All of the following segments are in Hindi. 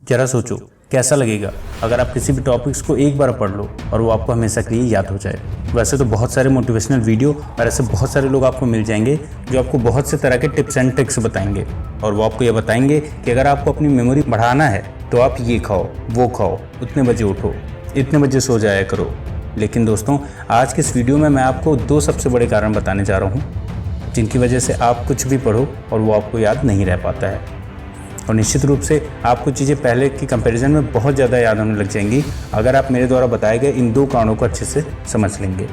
जरा सोचो कैसा लगेगा अगर आप किसी भी टॉपिक्स को एक बार पढ़ लो और वो आपको हमेशा के लिए याद हो जाए। वैसे तो बहुत सारे मोटिवेशनल वीडियो और ऐसे बहुत सारे लोग आपको मिल जाएंगे जो आपको बहुत से तरह के टिप्स एंड ट्रिक्स बताएंगे और वो आपको ये बताएंगे कि अगर आपको अपनी मेमोरी बढ़ाना है तो आप ये खाओ, वो खाओ, उतने बजे उठो, इतने बजे सो जाया करो। लेकिन दोस्तों, आज के इस वीडियो में मैं आपको 2 सबसे बड़े कारण बताने जा रहा हूँ जिनकी वजह से आप कुछ भी पढ़ो और वो आपको याद नहीं रह पाता है। और निश्चित रूप से आपको चीज़ें पहले की कंपैरिजन में बहुत ज़्यादा याद होने लग जाएंगी अगर आप मेरे द्वारा बताए गए इन 2 कारणों को अच्छे से समझ लेंगे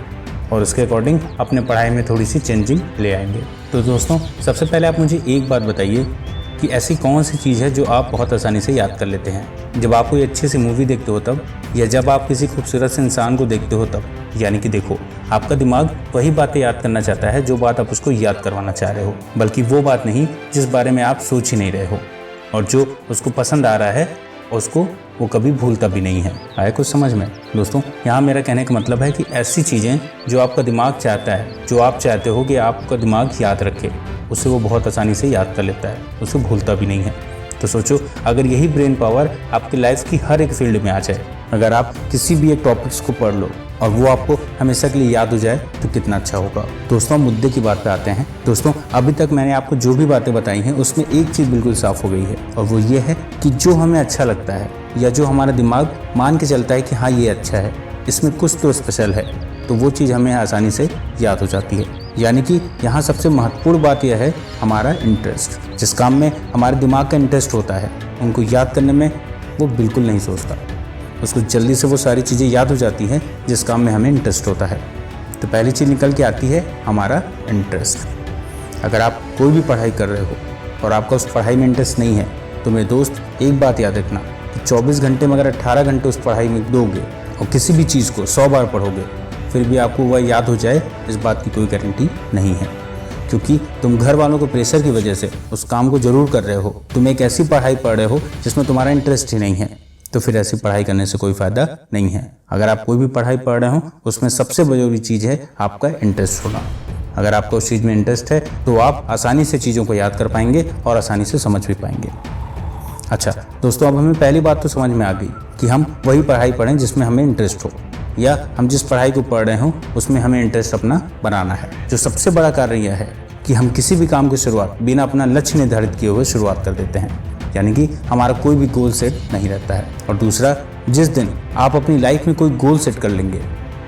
और उसके अकॉर्डिंग अपने पढ़ाई में थोड़ी सी चेंजिंग ले आएंगे। तो दोस्तों, सबसे पहले आप मुझे एक बात बताइए कि ऐसी कौन सी चीज़ है जो आप बहुत आसानी से याद कर लेते हैं। जब आप कोई अच्छी सी मूवी देखते हो तब, या जब आप किसी खूबसूरत से इंसान को देखते हो तब। यानी कि देखो, आपका दिमाग वही बातें याद करना चाहता है जो बात आप उसको याद करवाना चाह रहे हो, बल्कि वो बात नहीं जिस बारे में आप सोच ही नहीं रहे हो। और जो उसको पसंद आ रहा है उसको वो कभी भूलता भी नहीं है। आए कुछ समझ में? दोस्तों, यहाँ मेरा कहने का मतलब है कि ऐसी चीज़ें जो आपका दिमाग चाहता है, जो आप चाहते हो कि आपका दिमाग याद रखे, उसे वो बहुत आसानी से याद कर लेता है, उसे भूलता भी नहीं है। तो सोचो, अगर यही ब्रेन पावर आपकी लाइफ की हर एक फील्ड में आ जाए, अगर आप किसी भी एक टॉपिक्स को पढ़ लो और वो आपको हमेशा के लिए याद हो जाए तो कितना अच्छा होगा। दोस्तों, मुद्दे की बात पे आते हैं। दोस्तों, अभी तक मैंने आपको जो भी बातें बताई हैं उसमें एक चीज़ बिल्कुल साफ हो गई है और वो ये है कि जो हमें अच्छा लगता है या जो हमारा दिमाग मान के चलता है कि हाँ ये अच्छा है, इसमें कुछ तो स्पेशल है, तो वो चीज़ हमें आसानी से याद हो जाती है। यानी कि यहाँ सबसे महत्वपूर्ण बात यह है हमारा इंटरेस्ट। जिस काम में हमारे दिमाग का इंटरेस्ट होता है उनको याद करने में वो बिल्कुल नहीं सोचता, उसको जल्दी से वो सारी चीज़ें याद हो जाती हैं जिस काम में हमें इंटरेस्ट होता है। तो पहली चीज़ निकल के आती है हमारा इंटरेस्ट। अगर आप कोई भी पढ़ाई कर रहे हो और आपका उस पढ़ाई में इंटरेस्ट नहीं है तो मेरे दोस्त, एक बात याद रखना कि 24 घंटे में अगर 18 घंटे उस पढ़ाई में दोगे और किसी भी चीज़ को 100 बार पढ़ोगे फिर भी आपको वह याद हो जाए, इस बात की कोई गारंटी नहीं है। क्योंकि तुम घर वालों के प्रेशर की वजह से उस काम को ज़रूर कर रहे हो, तुम एक ऐसी पढ़ाई पढ़ रहे हो जिसमें तुम्हारा इंटरेस्ट ही नहीं है, तो फिर ऐसी पढ़ाई करने से कोई फ़ायदा नहीं है। अगर आप कोई भी पढ़ाई पढ़ रहे हो उसमें सबसे ज़रूरी चीज़ है आपका इंटरेस्ट होना। अगर आपको उस चीज़ में इंटरेस्ट है तो आप आसानी से चीज़ों को याद कर पाएंगे और आसानी से समझ भी पाएंगे। अच्छा दोस्तों, अब हमें पहली बात तो समझ में आ गई कि हम वही पढ़ाई पढ़ें जिसमें हमें इंटरेस्ट हो, या हम जिस पढ़ाई को पढ़ रहे हो उसमें हमें इंटरेस्ट अपना बनाना है। जो सबसे बड़ा कारण यह है कि हम किसी भी काम की शुरुआत बिना अपना लक्ष्य निर्धारित किए हुए शुरुआत कर देते हैं, यानी कि हमारा कोई भी गोल सेट नहीं रहता है। और दूसरा, जिस दिन आप अपनी लाइफ में कोई गोल सेट कर लेंगे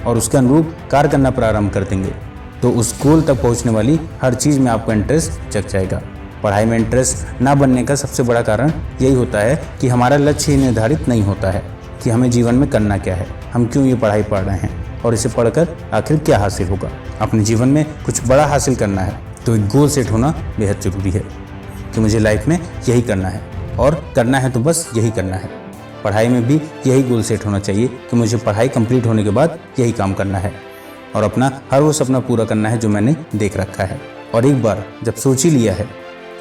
और उसके अनुरूप कार्य करना प्रारंभ कर देंगे तो उस गोल तक पहुंचने वाली हर चीज़ में आपका इंटरेस्ट जग जाएगा। पढ़ाई में इंटरेस्ट ना बनने का सबसे बड़ा कारण यही होता है कि हमारा लक्ष्य ही निर्धारित नहीं होता है कि हमें जीवन में करना क्या है, हम क्यों ये पढ़ाई पढ़ रहे हैं और इसे पढ़कर आखिर क्या हासिल होगा। अपने जीवन में कुछ बड़ा हासिल करना है तो एक गोल सेट होना बेहद ज़रूरी है कि मुझे लाइफ में यही करना है और करना है तो बस यही करना है। पढ़ाई में भी यही गोल सेट होना चाहिए कि मुझे पढ़ाई कंप्लीट होने के बाद यही काम करना है और अपना हर वो सपना पूरा करना है जो मैंने देख रखा है। और एक बार जब सोच ही लिया है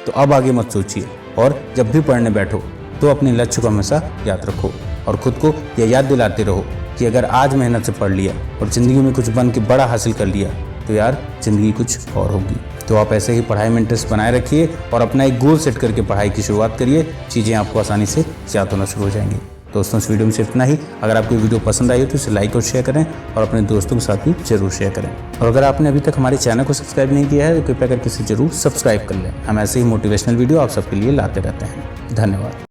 तो अब आगे मत सोचिए, और जब भी पढ़ने बैठो तो अपने लक्ष्य को हमेशा याद रखो और ख़ुद को यह याद दिलाते रहो कि अगर आज मेहनत से पढ़ लिया और ज़िंदगी में कुछ बन के बड़ा हासिल कर लिया तो यार ज़िंदगी कुछ और होगी। तो आप ऐसे ही पढ़ाई में इंटरेस्ट बनाए रखिए और अपना एक गोल सेट करके पढ़ाई की शुरुआत करिए, चीज़ें आपको आसानी से याद होना शुरू हो जाएंगी। दोस्तों, इस वीडियो में सिर्फ इतना ही। अगर आपको वीडियो पसंद आई हो तो इसे लाइक और शेयर करें और अपने दोस्तों के साथ भी जरूर शेयर करें। और अगर आपने अभी तक हमारे चैनल को सब्सक्राइब नहीं किया है तो कृपया करके इसे जरूर सब्सक्राइब कर लें। हम ऐसे ही मोटिवेशनल वीडियो आप सबके लिए लाते रहते हैं। धन्यवाद।